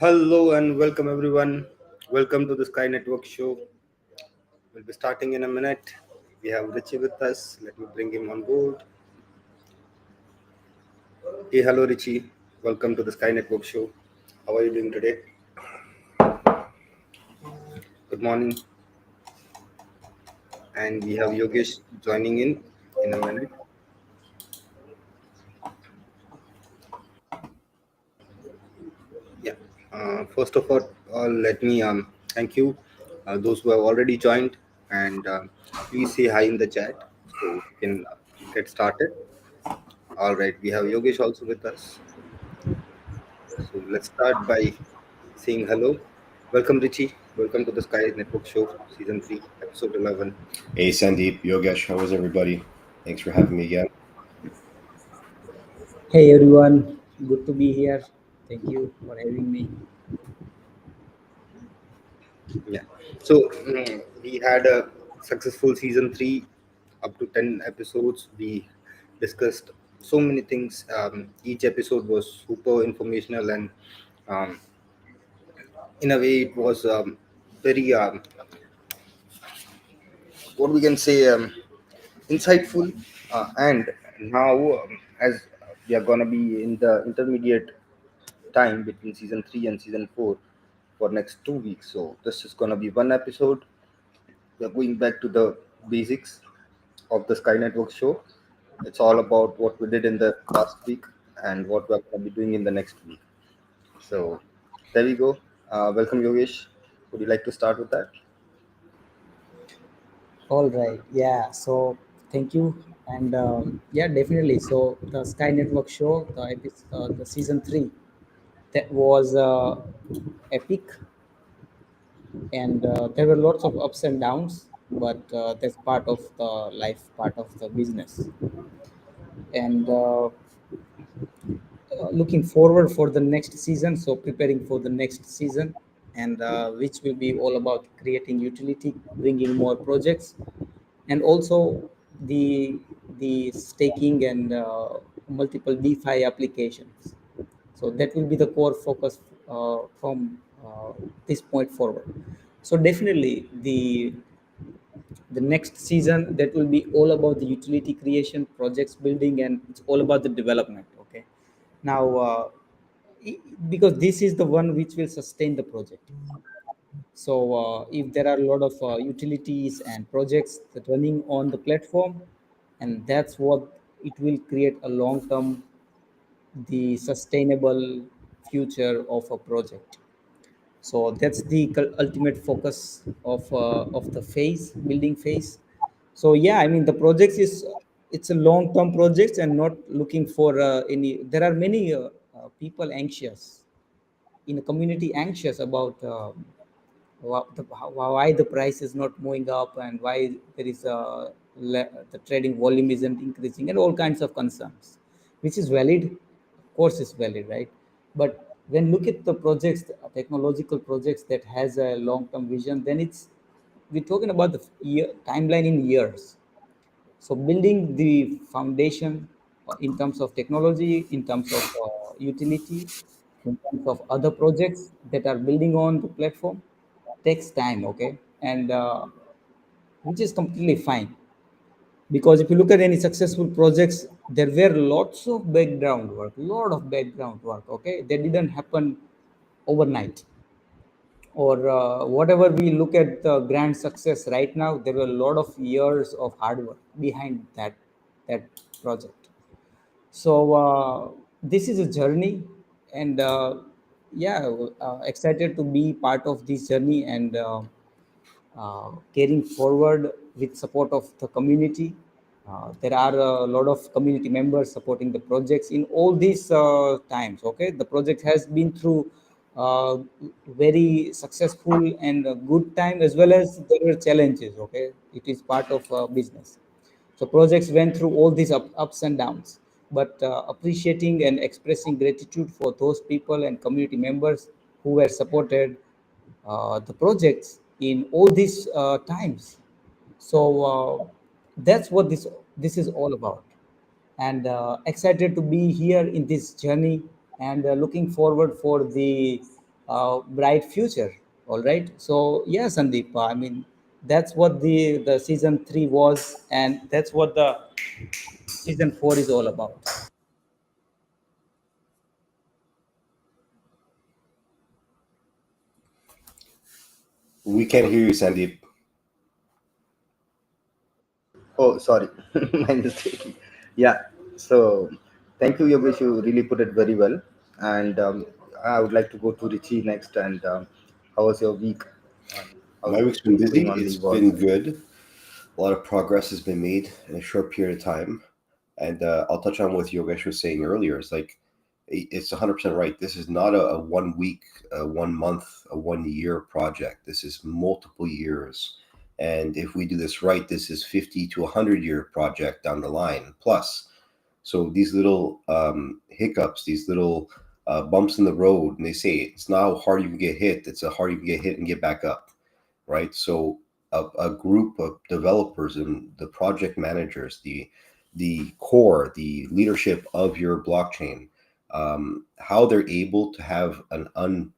Hello and welcome everyone. Welcome to the Sky Network show. We'll be starting in a minute. We have Richie with us. Let me bring him on board. Hey, hello Richie. Welcome to the Sky Network show. How are you doing today? Good morning. And we have Yogesh joining in a minute. Yeah. First of all, let me thank you those who have already joined and please say hi in the chat so we can get started. All right. We have Yogesh also with us. So let's start by saying hello. Welcome, Richie. Welcome to the Sky Network Show, Season 3, Episode 11. Hey Sandeep, Yogesh, how is everybody? Thanks for having me again. Hey everyone, good to be here. Thank you for having me. Yeah. So we had a successful Season 3, up to 10 episodes. We discussed so many things. Each episode was super informational and um, in a way it was very, what we can say, insightful. And now, as we are going to be in the intermediate time between season 3 and season 4 for next 2 weeks, so this is going to be one episode. We're going back to the basics of the Sky Network show. It's all about what we did in the last week and what we're going to be doing in the next week. So there we go. Welcome, Yogesh. Would you like to start with that? All right, yeah. So thank you, and yeah, definitely. So the Sky Network show, the season three, that was epic, and there were lots of ups and downs, but that's part of the life, part of the business, and looking forward for the next season. So preparing for the next season, and which will be all about creating utility, bringing more projects, and also the staking and multiple DeFi applications. So that will be the core focus from this point forward. So definitely the next season, that will be all about the utility creation, projects building, and it's all about the development. Okay, now because this is the one which will sustain the project. So if there are a lot of utilities and projects that running on the platform, and that's what it will create a long term, the sustainable future of a project. So that's the ultimate focus of the phase, building phase. So yeah, I mean the projects is, it's a long term project and not looking for any. There are many people anxious in the community, anxious about why the price is not moving up, and why there is the trading volume isn't increasing, and all kinds of concerns, which is valid, of course is valid, right? But when look at the projects, the technological projects that has a long term vision, then it's, we're talking about the timeline in years. So building the foundation in terms of technology, in terms of utility, in terms of other projects that are building on the platform takes time, okay? And which is completely fine, because if you look at any successful projects, there were lots of background work, lot of background work, okay? They didn't happen overnight, or whatever we look at the grand success right now, there were a lot of years of hard work behind that project. So this is a journey, and yeah, excited to be part of this journey, and carrying forward with support of the community. There are a lot of community members supporting the projects in all these times. Okay, the project has been through uh, very successful and good time, as well as there were challenges. Okay, it is part of business. So projects went through all these ups and downs, but appreciating and expressing gratitude for those people and community members who were supported the projects in all these times. So that's what this is all about, and excited to be here in this journey, and looking forward for the bright future. All right. So yeah, Sandeep. I mean, that's what the season 3 was, and that's what the season 4 is all about. We can't hear you, Sandeep. Oh, sorry, my mistake. Yeah. So, thank you, Yogesh. You really put it very well. And I would like to go to Richie next. And how was your week? My How's week's been busy. going on the It's work? been good. A lot of progress has been made in a short period of time. And I'll touch on what Yogesh was saying earlier. It's like, it's 100% right. This is not a 1 week, a 1 month, a 1 year project. This is multiple years. And if we do this right, this is 50 to 100 year project down the line plus. So these little hiccups, these little bumps in the road, and they say it's not how hard you can get hit, it's how hard you can get hit and get back up, right? So a group of developers and the project managers, the core, the leadership of your blockchain, how they're able to have an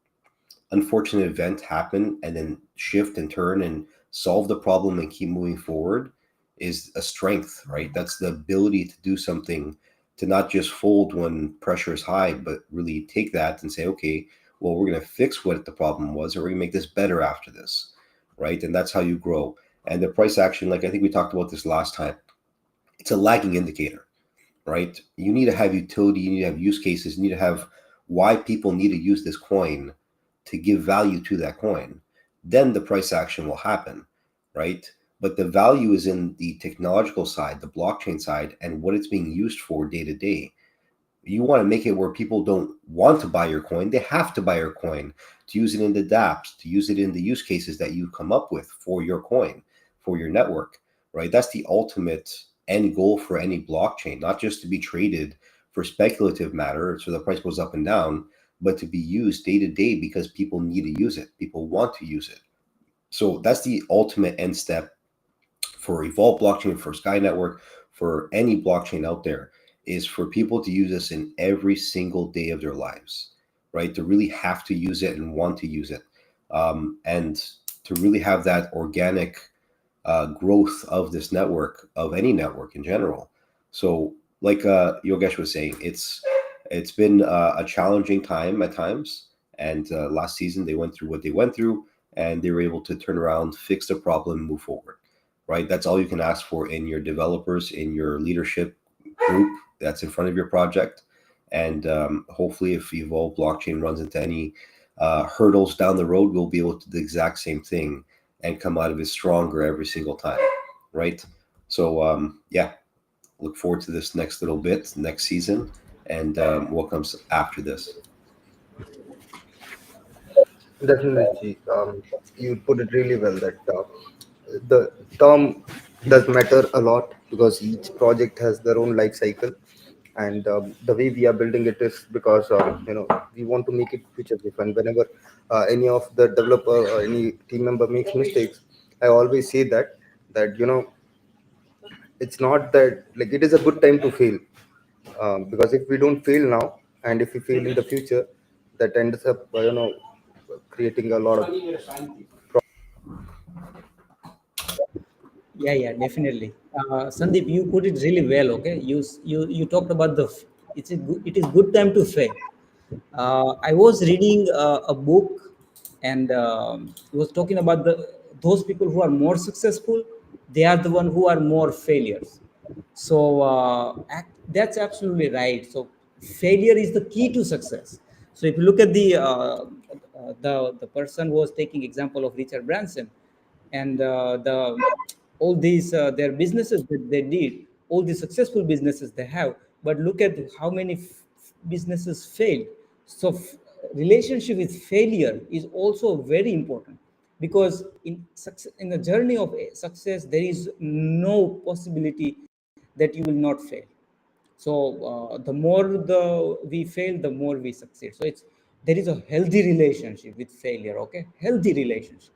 unfortunate event happen and then shift and turn and solve the problem and keep moving forward is a strength, right? That's the ability to do something, to not just fold when pressure is high, but really take that and say, okay, well, we're going to fix what the problem was, and we're going to make this better after this, right? And that's how you grow. And the price action, like I think we talked about this last time, it's a lagging indicator, right? You need to have utility, you need to have use cases, you need to have why people need to use this coin to give value to that coin. Then the price action will happen, right? But the value is in the technological side, the blockchain side, and what it's being used for day to day. You want to make it where people don't want to buy your coin. They have to buy your coin to use it in the dApps, to use it in the use cases that you come up with for your coin, for your network, right? That's the ultimate end goal for any blockchain, not just to be traded for speculative matter so the price goes up and down, but to be used day to day because people need to use it. People want to use it. So that's the ultimate end step for Evolve blockchain, for Sky Network, for any blockchain out there, is for people to use this in every single day of their lives, right? To really have to use it and want to use it, and to really have that organic growth of this network, of any network in general. So, like Yogesh was saying, it's been a challenging time at times. And last season they went through what they went through, and they were able to turn around, fix the problem, move forward. Right? That's all you can ask for in your developers, in your leadership group that's in front of your project. And hopefully, if Evolve blockchain runs into any hurdles down the road, we'll be able to do the exact same thing and come out of it stronger every single time, right? So yeah, look forward to this next little bit, next season, and what comes after this. Definitely, you put it really well that the term does matter a lot because each project has their own life cycle, and the way we are building it is because we want to make it future proof. And whenever any of the developer or any team member makes mistakes, I always say that it's not that like it is a good time to fail, because if we don't fail now and if we fail in the future, that ends up creating a lot of. Yeah, yeah, definitely. Sandeep, you put it really well. Okay, you talked about it is good time to fail. I was reading a book, and it was talking about those people who are more successful. They are the one who are more failures. So that's absolutely right. So failure is the key to success. So if you look at the person who was taking example of Richard Branson, and the all these their businesses that they did, all the successful businesses they have, but look at how many businesses failed. So relationship with failure is also very important, because in the journey of success there is no possibility that you will not fail. So the more we fail, the more we succeed. So it's there is a healthy relationship with failure. Okay, healthy relationship.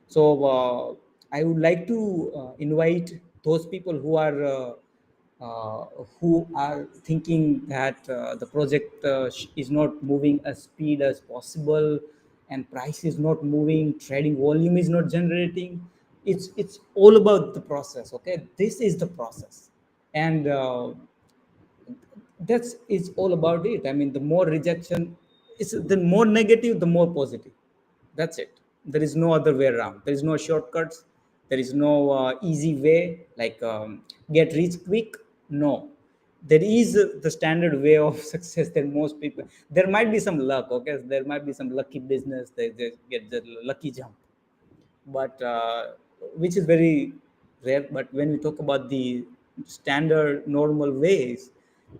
So I would like to invite those people who are uh, who are thinking that the project is not moving as speed as possible, and price is not moving, trading volume is not generating. It's all about the process. Okay, this is the process. And that's it's all about it. I mean, the more rejection is, the more negative, the more positive. That's it. There is no other way around. There is no shortcuts. There is no easy way, like get rich quick. No, there is the standard way of success that most people. There might be some luck. Okay, there might be some lucky business. They get the lucky jump, but which is very rare. But when we talk about the standard normal ways,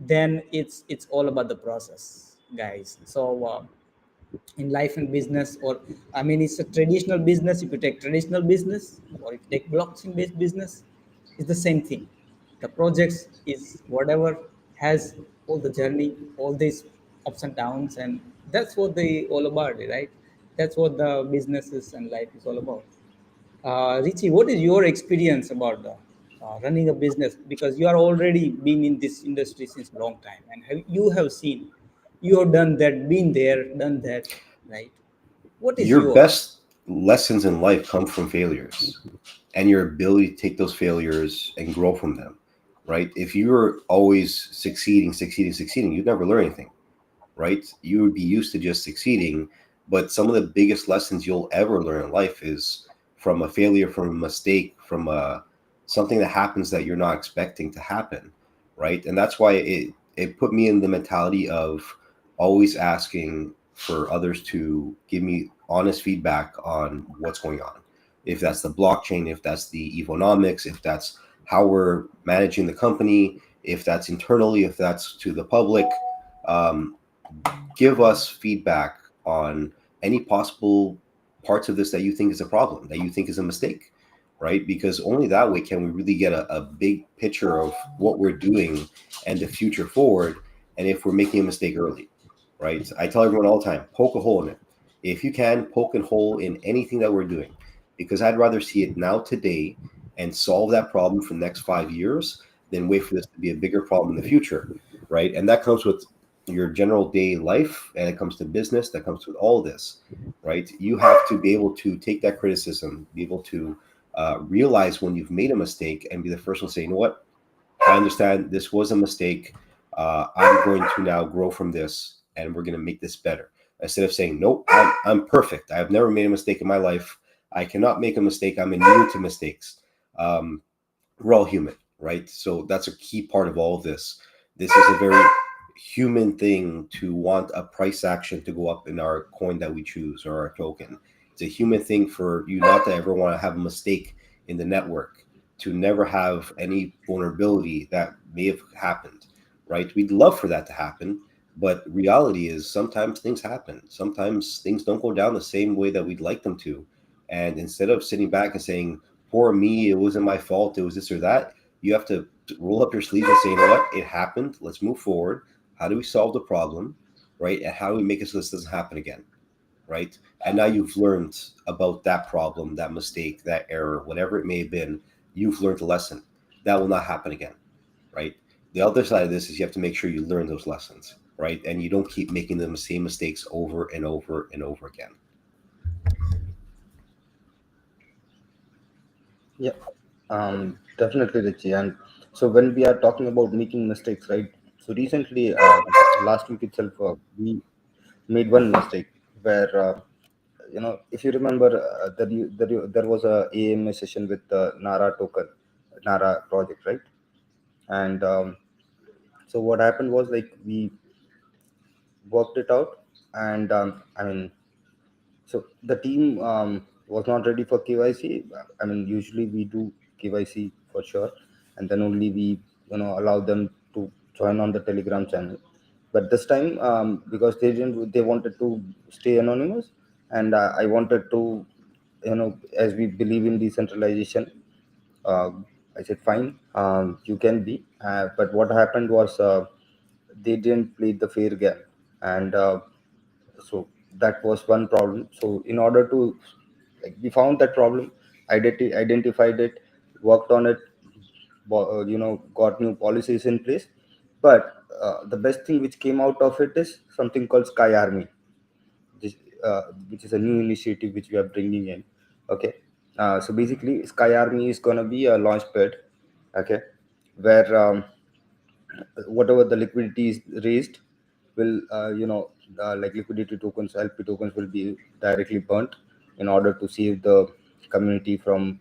then it's all about the process, guys. So in life and business, or I mean, it's a traditional business. If you take traditional business, or if you take blockchain based business, it's the same thing. The projects is whatever has all the journey, all these ups and downs, and that's what they all about, right? That's what the businesses and life is all about. Richie, what is your experience about running a business? Because you are already been in this industry since a long time, and you have seen, you have done that, been there, done that, right? What is Your your best lessons in life come from failures and your ability to take those failures and grow from them, right? If you're always succeeding, you'd never learn anything, right? You would be used to just succeeding. But some of the biggest lessons you'll ever learn in life is from a failure, from a mistake, from something that happens that you're not expecting to happen, right? And that's why it put me in the mentality of always asking for others to give me honest feedback on what's going on. If that's the blockchain, if that's the economics, if that's how we're managing the company, if that's internally, if that's to the public. Um, Give us feedback on any possible parts of this that you think is a problem, that you think is a mistake, right? Because only that way can we really get a big picture of what we're doing and the future forward. And if we're making a mistake early, right? I tell everyone all the time, poke a hole in it. If you can, poke a hole in anything that we're doing, because I'd rather see it now today and solve that problem for the next 5 years than wait for this to be a bigger problem in the future, right? And that comes with your general day life, and it comes to business, that comes with all this, right? You have to be able to take that criticism, be able to realize when you've made a mistake and be the first one to say, you know what, I understand this was a mistake. I'm going to now grow from this and we're going to make this better, instead of saying, nope, I'm perfect, I've never made a mistake in my life, I cannot make a mistake, I'm immune to mistakes. um, we're all human, right? So that's a key part of all of this. This is a very human thing to want a price action to go up in our coin that we choose or our token. It's a human thing for you not to ever want to have a mistake in the network, to never have any vulnerability that may have happened, right? We'd love for that to happen, but reality is sometimes things happen. Sometimes things don't go down the same way that we'd like them to. And instead of sitting back and saying, poor me, it wasn't my fault, it was this or that, you have to roll up your sleeves and say, you know what, it happened, let's move forward. How do we solve the problem, right? And how do we make it so this doesn't happen again, right? And now you've learned about that problem, that mistake, that error, whatever it may have been. You've learned a lesson that will not happen again, right? The other side of this is you have to make sure you learn those lessons, right? And you don't keep making the same mistakes over and over and over again. Yeah, definitely, Richie. And so when we are talking about making mistakes, right? So recently, last week itself, we made one mistake where, if you remember, there was a AMA session with the Nara token, Nara project, right? And so what happened was, like, we worked it out, and I mean, so the team was not ready for KYC. I mean, usually we do KYC for sure, and then only we, allow them to join on the Telegram channel. But this time, because they wanted to stay anonymous, and I wanted to, as we believe in decentralization, uh, I said, fine, you can be. But what happened was, they didn't play the fair game, and so that was one problem. So in order to, like, we found that problem, identified it, worked on it, got new policies in place. But the best thing which came out of it is something called Sky Army, which, which is a new initiative which we are bringing in. Okay, so basically, Sky Army is gonna be a launch pad. Okay, where whatever the liquidity is raised will like liquidity tokens, LP tokens will be directly burnt in order to save the community from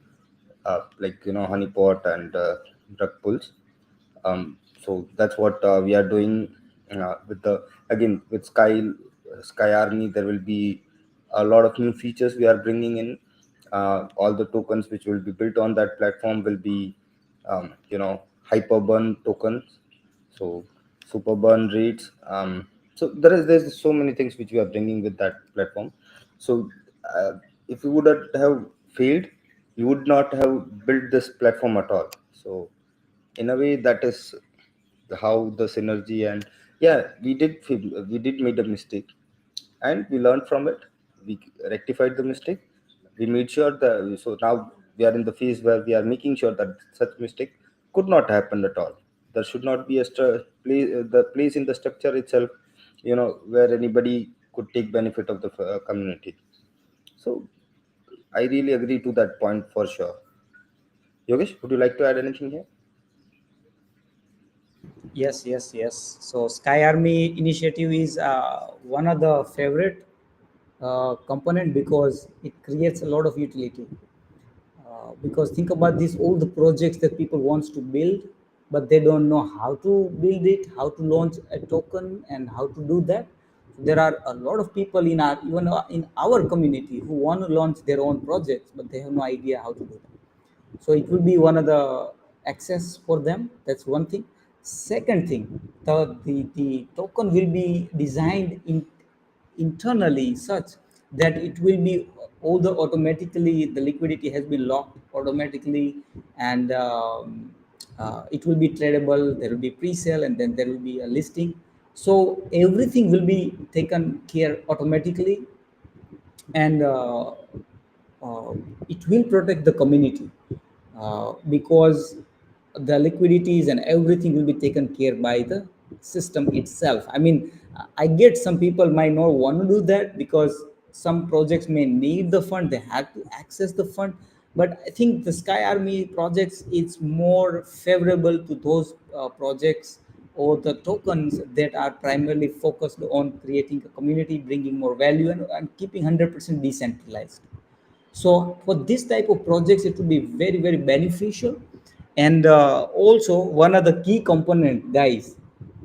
honeypot and drug pulls. So that's what we are doing with the again with Sky Army. There will be a lot of new features we are bringing in. All the tokens which will be built on that platform will be hyperburn tokens, so super burn rates. So there's so many things which we are bringing with that platform. So uh, if you would have failed, you would not have built this platform at all. So in a way, that is how the synergy. And yeah, we did made a mistake, and we learned from it. We rectified the mistake. We made sure that, so now we are in the phase where we are making sure that such mistake could not happen at all. There should not be a the place in the structure itself, where anybody could take benefit of the community. So I really agree to that point for sure. Yogesh, would you like to add anything here? Yes, yes, yes. So Sky Army initiative is one of the favorite component because it creates a lot of utility. Because think about this, all the projects that people wants to build, but they don't know how to build it, how to launch a token, and how to do that. There are a lot of people in our, even in our community, who want to launch their own projects, but they have no idea how to do that. So it will be one of the access for them. That's one thing. Second thing, the token will be designed internally such that it will be all the automatically, the liquidity has been locked automatically, and it will be tradable. There will be pre-sale, and then there will be a listing. So everything will be taken care automatically, and uh, it will protect the community, because the liquidities and everything will be taken care by the system itself. I mean, I get some people might not want to do that because some projects may need the fund, they have to access the fund. But I think the Sky Army projects, it's more favorable to those projects or the tokens that are primarily focused on creating a community, bringing more value, and keeping 100% decentralized. So for this type of projects, it will be very, very beneficial. And also one of the key component, guys,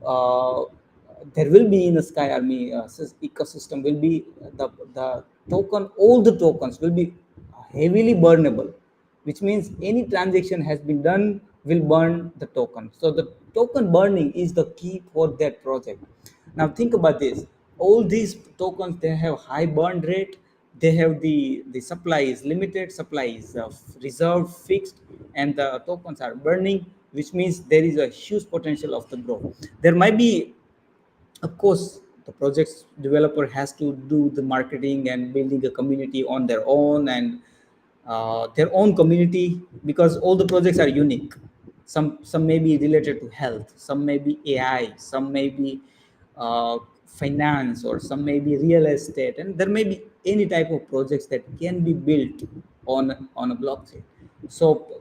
uh, there will be in the Sky Army ecosystem will be the token. All the tokens will be heavily burnable, which means any transaction has been done will burn the token. So the token burning is the key for that project. Now think about this, all these tokens, they have high burn rate, they have the supply is limited, supply is reserved, fixed, and the tokens are burning, which means there is a huge potential of the growth. There might be, of course, the project's developer has to do the marketing and building a community on their own, and their own community, because all the projects are unique. Some may be related to health, some may be AI, some may be finance, or some may be real estate, and there may be any type of projects that can be built on a blockchain. So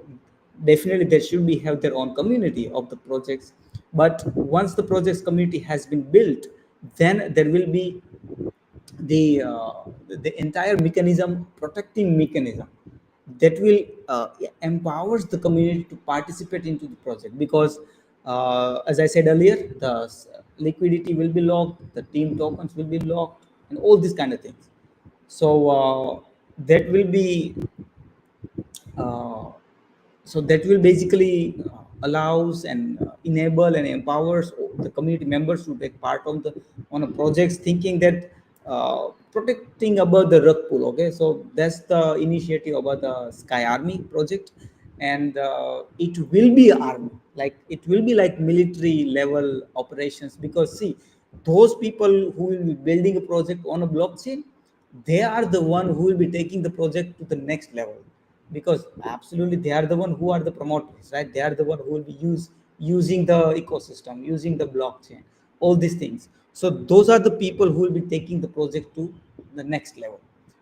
definitely there should be have their own community of the projects. But once the project's community has been built, then there will be the entire mechanism, protecting mechanism, that will empowers the community to participate into the project. Because as I said earlier, the liquidity will be locked, the team tokens will be locked, and all these kind of things. So that will be uh, so that will basically allows and enable and empowers the community members to take part on the on a projects, thinking that protecting about the rug pool. Okay, so that's the initiative about the Sky Army project. And it will be army, like it will be like military level operations. Because see, those people who will be building a project on a blockchain, they are the one who will be taking the project to the next level. because absolutely they are the one who are the promoters, right? They are the one who will be using the ecosystem, using the blockchain, all these things. So those are the people who will be taking the project to the next level.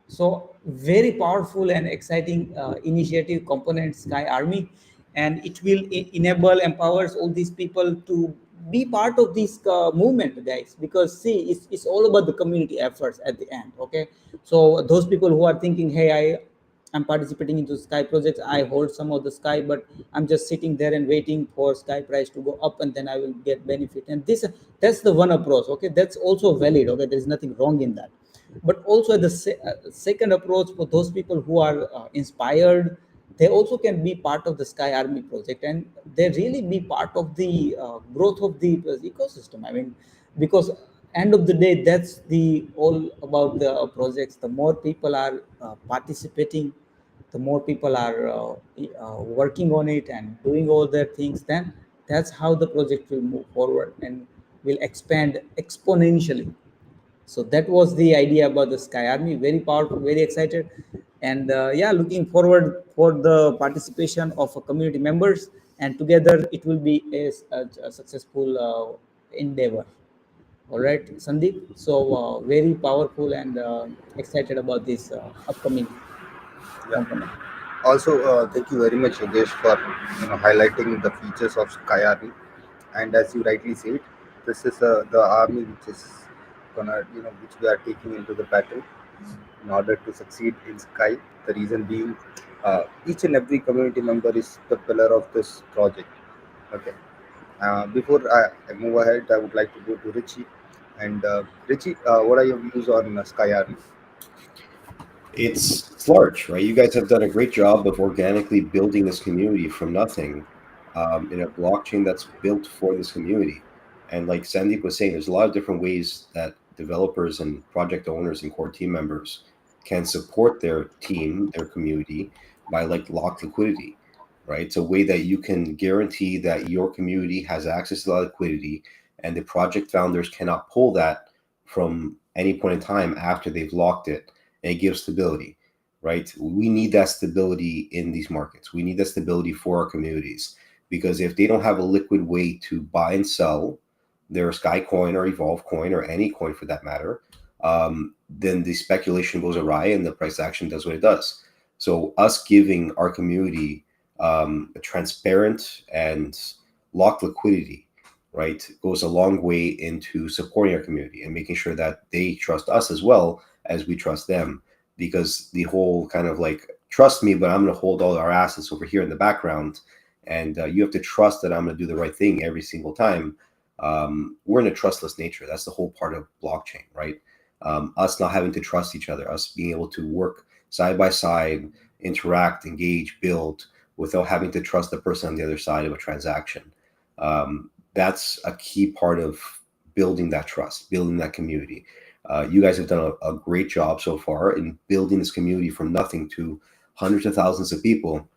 So very powerful and exciting initiative component Sky Army, and it will enable, empowers all these people to be part of this movement, guys. Because see, it's all about the community efforts at the end. Okay, so those people who are thinking, hey, I'm participating into Sky projects. I hold some of the Sky, but I'm just sitting there and waiting for Sky price to go up, and then I will get benefit. And that's the one approach. Okay, that's also valid. Okay, there is nothing wrong in that. But also the second approach, for those people who are inspired, they also can be part of the Sky Army project, and they really be part of the growth of the ecosystem. I mean, because end of the day, that's the all about the projects. The more people are participating, the more people are working on it and doing all their things, then that's how the project will move forward and will expand exponentially. So that was the idea about the Sky Army. Very powerful, very excited, and yeah, looking forward for the participation of community members, and together it will be a successful endeavor. All right, Sandeep. So very powerful and excited about this upcoming Yeah. component. Also, thank you very much, Yogesh, for highlighting the features of Sky Army. And as you rightly said, this is the army which is gonna which we are taking into the battle in order to succeed in Sky. The reason being, each and every community member is the pillar of this project. Okay. Before I move ahead, I would like to go to Richie. And Richie, what are your views on Sky Army? It's large, right? You guys have done a great job of organically building this community from nothing, in a blockchain that's built for this community. And like Sandeep was saying, there's a lot of different ways that developers and project owners and core team members can support their team, their community, by like locked liquidity, right? It's a way that you can guarantee that your community has access to that liquidity, and the project founders cannot pull that from any point in time after they've locked it, and it gives stability, right? We need that stability in these markets. We need that stability for our communities, because if they don't have a liquid way to buy and sell their Sky coin or Evolve coin or any coin for that matter, then the speculation goes awry and the price action does what it does. So us giving our community a transparent and locked liquidity, right, goes a long way into supporting our community and making sure that they trust us as well as we trust them. Because the whole kind of like, trust me, but I'm going to hold all our assets over here in the background, and you have to trust that I'm going to do the right thing every single time. We're in a trustless nature. That's the whole part of blockchain, right? Us not having to trust each other, us being able to work side by side, interact, engage, build without having to trust the person on the other side of a transaction. That's a key part of building that trust, building that community. You guys have done a great job so far in building this community from nothing to hundreds of thousands of people,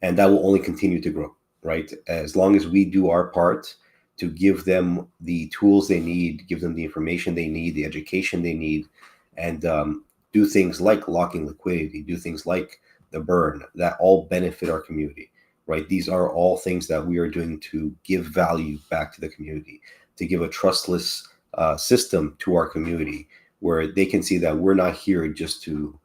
and that will only continue to grow, right? As long as we do our part to give them the tools they need, give them the information they need, the education they need, and do things like locking liquidity, do things like the burn, that all benefit our community, right? These are all things that we are doing to give value back to the community, to give a trustless system to our community where they can see that we're not here just to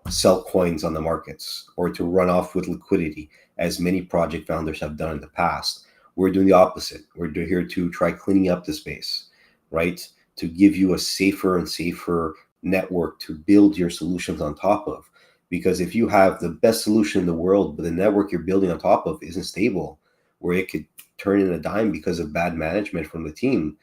sell coins on the markets or to run off with liquidity, as many project founders have done in the past. We're doing the opposite. We're here to try cleaning up the space, right? To give you a safer and safer network to build your solutions on top of. Because if you have the best solution in the world, but the network you're building on top of isn't stable, where it could turn in a dime because of bad management from the team,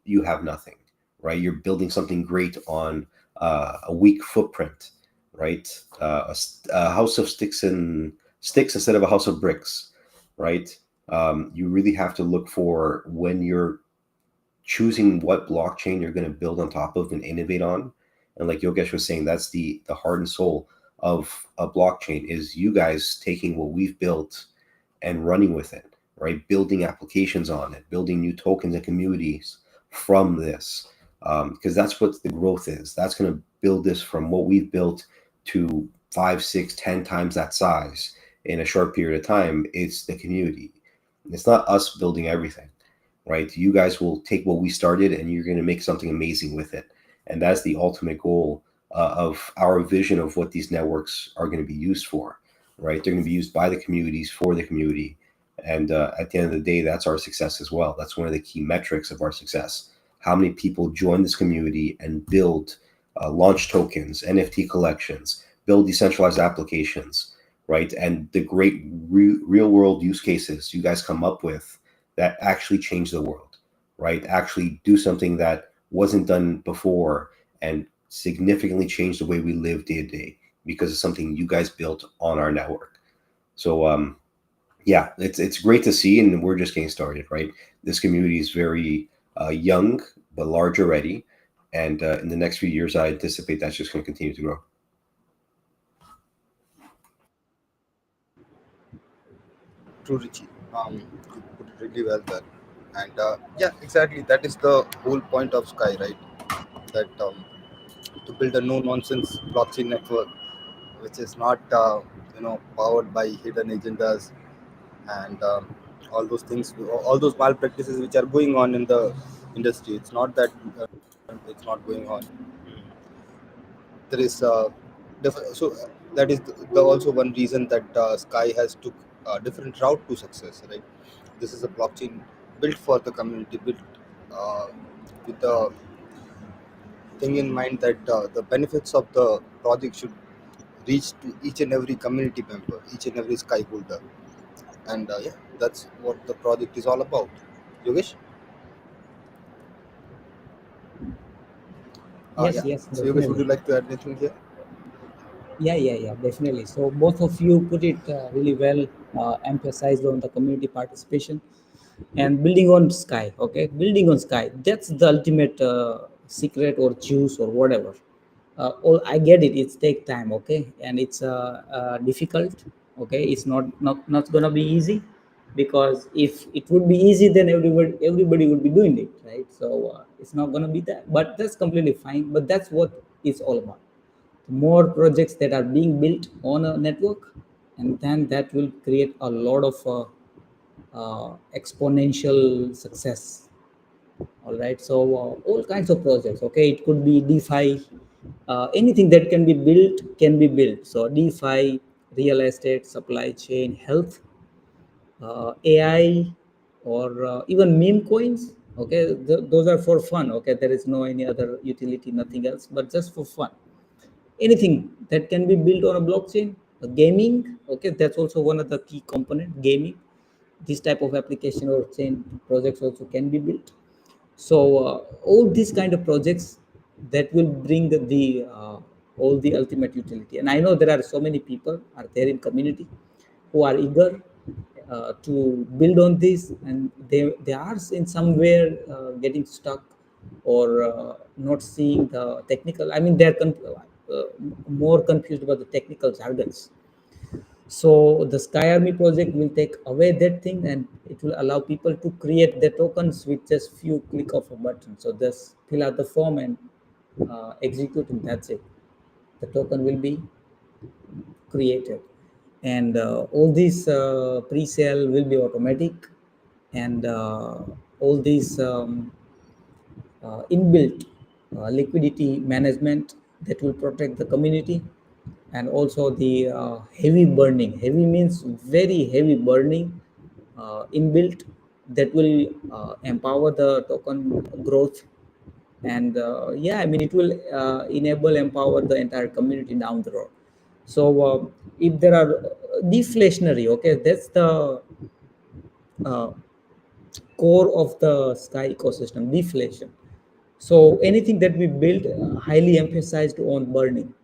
you have nothing, right? You're building something great on a weak footprint, right? A house of sticks instead of a house of bricks, right? You really have to look for, when you're choosing what blockchain you're going to build on top of and innovate on. And like Yogesh was saying, that's the heart and soul of a blockchain, is you guys taking what we've built and running with it, right? Building applications on it, building new tokens and communities from this, because that's what the growth is. That's going to build this from what we've built to five, six, 10 times that size in a short period of time, it's the community. It's not us building everything, right? You guys will take what we started and you're going to make something amazing with it. And that's the ultimate goal of our vision of what these networks are going to be used for, right? They're going to be used by the communities for the community. And at the end of the day, that's our success as well. That's one of the key metrics of our success. How many people join this community and build launch tokens, NFT collections, build decentralized applications, right? And the great real world use cases you guys come up with that actually change the world, right? Actually do something that wasn't done before and significantly change the way we live day to day because of something you guys built on our network. So yeah, it's great to see, and we're just getting started, right? This community is very young but large already, and in the next few years, I anticipate that's just going to continue to grow. True, Richie. You put it really well there. And yeah, exactly. That is the whole point of Sky, right? That to build a no nonsense blockchain network, which is not powered by hidden agendas and all those things, all those malpractices which are going on in the industry. It's not that it's not going on. There is that is the also one reason that Sky has took a different route to success, right? This is a blockchain built for the community, built uh, with the thing in mind that the benefits of the project should reach to each and every community member, each and every Sky holder, and yeah, that's what the project is all about. Yogesh? Yes, Yeah. yes, So Yogesh, would you definitely. like to add anything here? Yeah, definitely. So both of you put it really well, emphasized on the community participation and building on Sky. Okay, building on Sky. That's the ultimate secret or juice or whatever. All I get it. It's take time. Okay, and it's difficult. Okay, it's not gonna be easy because if it would be easy, then everybody would be doing it, right? So it's not gonna be that. But that's completely fine. But that's what it's all about. More projects that are being built on a network, and then that will create a lot of exponential success. All right, so all kinds of projects. Okay, it could be DeFi, anything that can be built. So DeFi, real estate, supply chain, health, AI, or even meme coins. Okay, those are for fun. Okay, there is no any other utility, nothing else, but just for fun. Anything that can be built on a blockchain. Gaming, okay, that's also one of the key component. Gaming, this type of application or chain projects also can be built. So all these kind of projects that will bring all the ultimate utility. And I know there are so many people are there in community who are eager to build on this, and they are in somewhere getting stuck or not seeing the technical. I mean, they're more confused about the technical jargons. So the Sky Army project will take away that thing, and it will allow people to create their tokens with just few click of a button. So just fill out the form and execute, and that's it. The token will be created, and all these pre-sale will be automatic, and all these inbuilt liquidity management that will protect the community, and also the heavy burning. Heavy means very heavy burning inbuilt that will empower the token growth. And yeah, I mean, it will enable, empower the entire community down the road. So if there are deflationary, okay, that's the uh, core of the Sky ecosystem, deflation. So anything that we build highly emphasized on burning.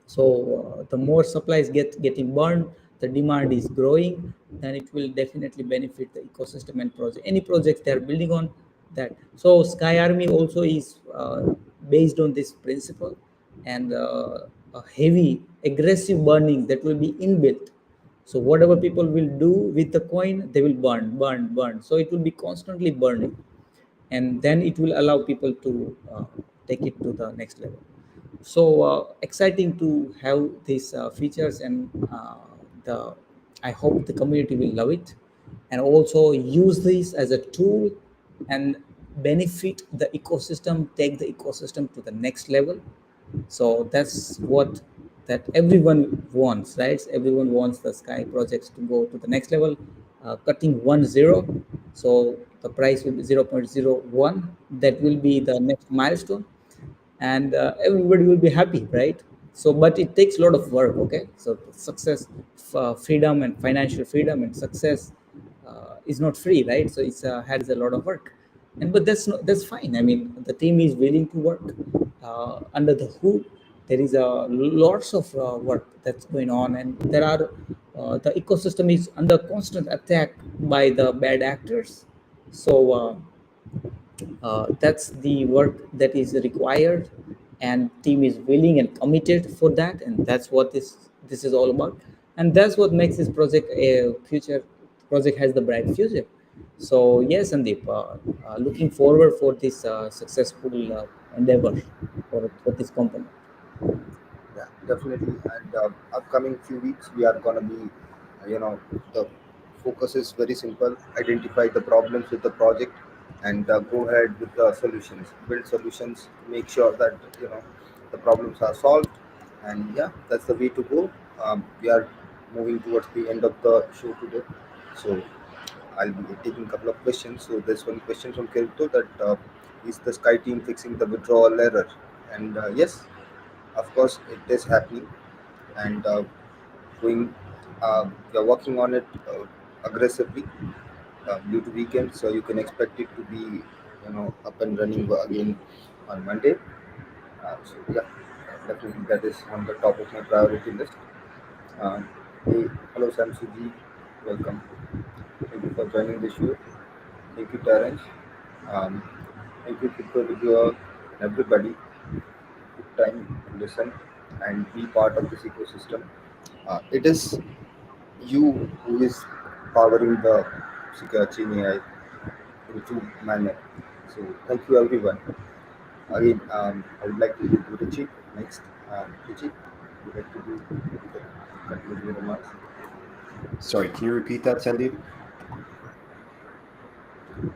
So the more supplies getting burned, the demand is growing, then it will definitely benefit the ecosystem and project. Any projects they are building on that. So Sky Army also is based on this principle, and a heavy aggressive burning that will be inbuilt. So whatever people will do with the coin, they will burn. So it will be constantly burning, and then it will allow people to take it to the next level. So exciting to have these features, and the I hope the community will love it and also use this as a tool and benefit the ecosystem, take the ecosystem to the next level. So that's what that everyone wants, right? Everyone wants the sky projects to go to the next level, cutting 1 0. So the price will be 0.01. That will be the next milestone, and everybody will be happy, right? So but it takes a lot of work. Okay, so success, freedom and financial freedom and success is not free, right? So it's has a lot of work, and but that's fine. I mean, the team is willing to work under the hood. There is lots of work that's going on, and there are the ecosystem is under constant attack by the bad actors. So that's the work that is required, and team is willing and committed for that, and that's what this is all about, and that's what makes this project a future project has the bright future. So yes, Sandeep, looking forward for this successful endeavor for this company. Yeah, definitely. And upcoming few weeks, we are gonna be, the focus is very simple: identify the problems with the project, and go ahead with the solutions. Build solutions. Make sure that the problems are solved. And yeah, that's the way to go. We are moving towards the end of the show today, so I'll be taking a couple of questions. So there's one question from Kirito that is the Sky team fixing the withdrawal error? And yes, of course, it is happening, and going we are working on it aggressively due to weekend, so you can expect it to be up and running again on Monday. So yeah, definitely that is on the top of my priority list. um, Hey, hello Samsuji, welcome. Thank you for joining the show. Thank you, Terence. um, Thank you, people, with your everybody took time to listen and be part of this ecosystem. It is you who is powering the Chain AI in true manner. So thank you, everyone. Again, I would like to give to Richie next. Richie, would you like to do the concluding remarks? Sorry, can you repeat that, Sandeep?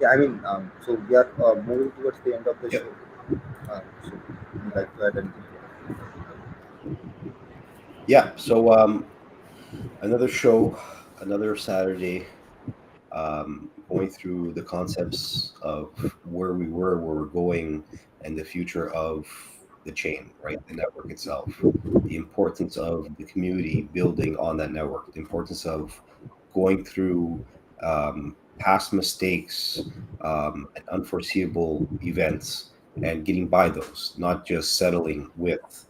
Yeah, I mean, so we are moving towards the end of the Yep. show. So would you like to add anything to it? Yeah. So another show, another Saturday, going through the concepts of where we were, where we're going, and the future of the chain, right? The network itself, the importance of the community building on that network, the importance of going through past mistakes and unforeseeable events and getting by those, not just settling with,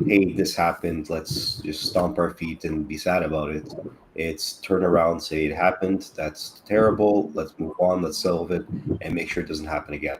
hey, this happened, let's just stomp our feet and be sad about it. It's turn around, say it happened, that's terrible, let's move on, let's solve it, and make sure it doesn't happen again,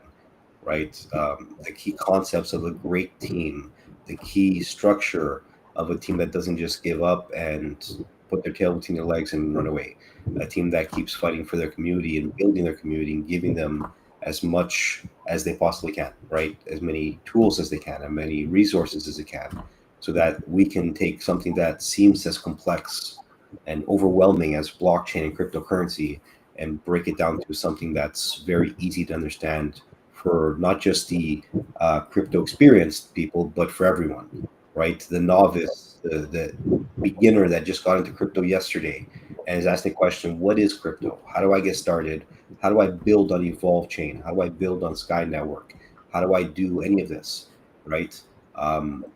right? The key concepts of a great team, the key structure of a team that doesn't just give up and put their tail between their legs and run away. A team that keeps fighting for their community and building their community and giving them as much as they possibly can, right? As many tools as they can, and many resources as they can, so that we can take something that seems as complex and overwhelming as blockchain and cryptocurrency and break it down to something that's very easy to understand for not just the crypto experienced people, but for everyone, right? The novice, the beginner that just got into crypto yesterday and is asking the question, what is crypto? How do I get started? How do I build on Evolve Chain? How do I build on Sky Network? How do I do any of this, right?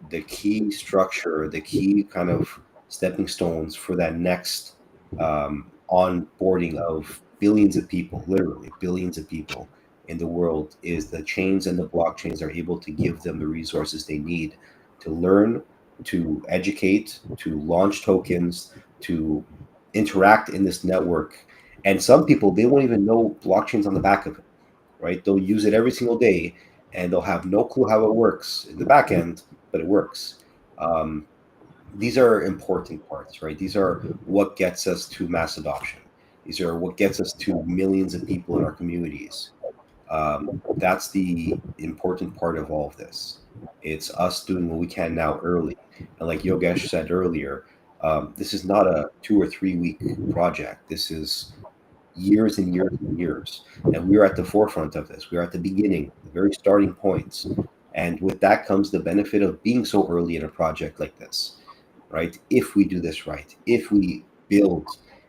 The key structure, the key kind of stepping stones for that next onboarding of billions of people, literally billions of people in the world, is the chains and the blockchains are able to give them the resources they need to learn, to educate, to launch tokens, to interact in this network. And some people, they won't even know blockchains on the back of it, right? They'll use it every single day and they'll have no clue how it works in the back end, but it works. Um, these are important parts, right? These are what gets us to mass adoption. These are what gets us to millions of people in our communities. That's the important part of all of this. It's us doing what we can now early. And like Yogesh said earlier, this is not a 2 or 3 week project. This is years and years and years. And we're at the forefront of this. We're at the beginning, the very starting points. And with that comes the benefit of being so early in a project like this, right? If we do this right, if we build,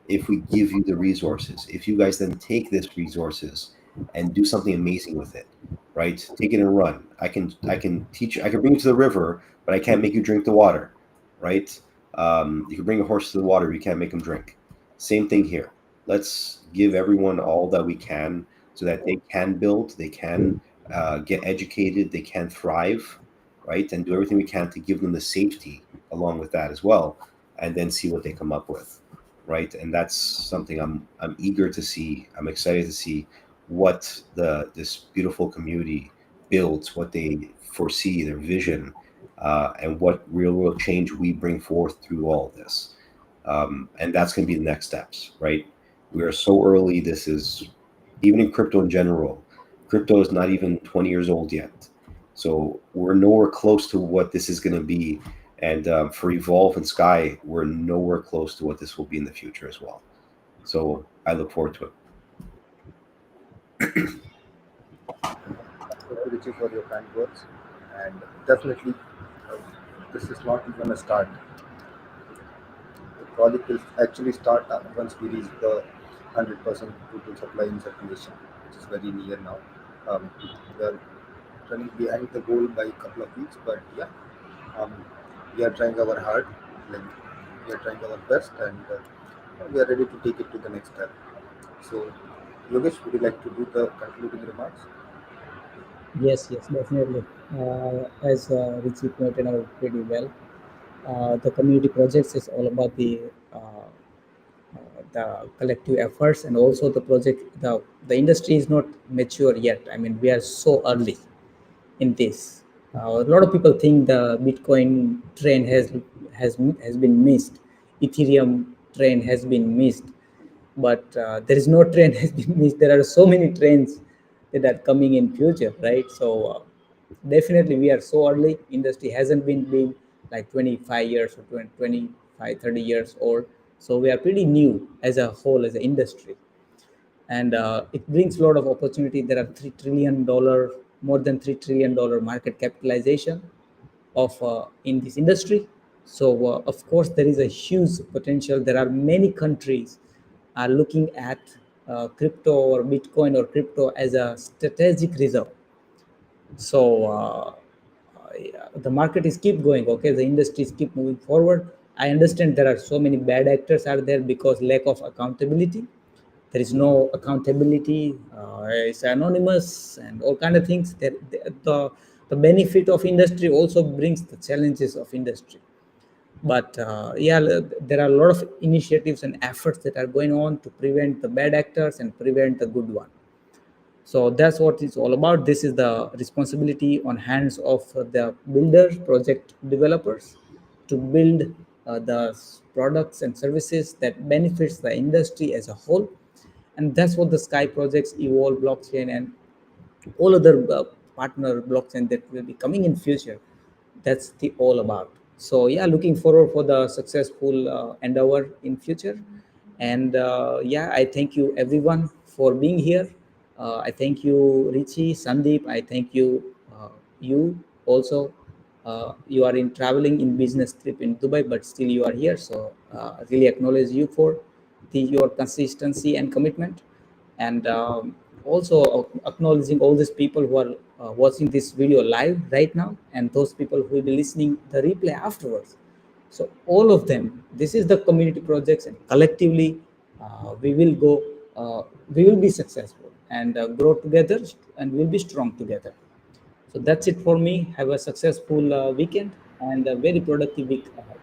if we give you the resources, if you guys then take this resources and do something amazing with it, right? Take it and run. I can teach. I can bring you to the river, but I can't make you drink the water, right? You can bring a horse to the water, but you can't make him drink. Same thing here. Let's give everyone all that we can so that they can build, they can get educated, they can thrive, right? And do everything we can to give them the safety along with that as well, and then see what they come up with, right? And that's something I'm eager to see. I'm excited to see what this beautiful community builds, what they foresee, their vision, and what real world change we bring forth through all this. And that's going to be the next steps, right? We are so early. This is even in crypto in general. Crypto is not even 20 years old yet. So we're nowhere close to what this is going to be. And for Evolve and Sky, we're nowhere close to what this will be in the future as well. So I look forward to it. Thank you, Richie, for your kind words. And definitely, uh, this is not even a start. The project will actually start once we reach the 100% total supply in circulation, which is very near now. We are running behind the goal by a couple of weeks, but yeah, um, we are trying our hard, like we are trying our best, and we are ready to take it to the next step. So, Yogesh, would you like to do the concluding remarks? Yes, yes, definitely. As Richie pointed out pretty well, the community projects is all about the collective efforts, and also the project. The industry is not mature yet. I mean, we are so early in this. A lot of people think the Bitcoin train has been missed, Ethereum train has been missed, but there is no train has been missed. There are so many trains that are coming in future, right? So definitely we are so early. Industry hasn't been big like 25 years or 20, 25, 30 years old. So we are pretty new as a whole as an industry, and it brings a lot of opportunity. There are $3 trillion, more than $3 trillion market capitalization of in this industry. So of course there is a huge potential. There are many countries are looking at crypto or Bitcoin or crypto as a strategic reserve. So yeah, the market is keep going. Okay, the industries keep moving forward. I understand there are so many bad actors are there because lack of accountability. There is no accountability. It's anonymous and all kind of things. The benefit of industry also brings the challenges of industry. But yeah, there are a lot of initiatives and efforts that are going on to prevent the bad actors and prevent the good one. So that's what it's all about. This is the responsibility on hands of the builders, project developers, to build products and services that benefits the industry as a whole. And that's what the Sky projects, Evolve blockchain, and all other partner blockchain that will be coming in future, that's the all about. So yeah, looking forward for the successful endeavor in future. And yeah, I thank you everyone for being here. I thank you Richie, Sandeep. I thank you, you also. You are in traveling in business trip in Dubai, but still you are here. So I really acknowledge you for your consistency and commitment. And also acknowledging all these people who are watching this video live right now, and those people who will be listening the replay afterwards. So all of them, this is the community projects, and collectively we will go, we will be successful and grow together, and we'll be strong together. So that's it for me. Have a successful weekend and a very productive week ahead.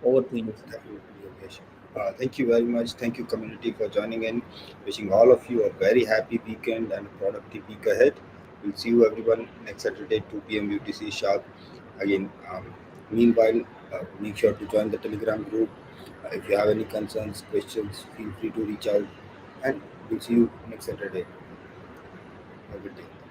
Over to you, Sandeep. Definitely, Yogesh. Thank you very much. Thank you, community, for joining in. Wishing all of you a very happy weekend and a productive week ahead. We'll see you everyone next Saturday, 2 p.m. UTC sharp. Again, meanwhile, make sure to join the Telegram group. If you have any concerns, questions, feel free to reach out. And we'll see you next Saturday. Have a good day.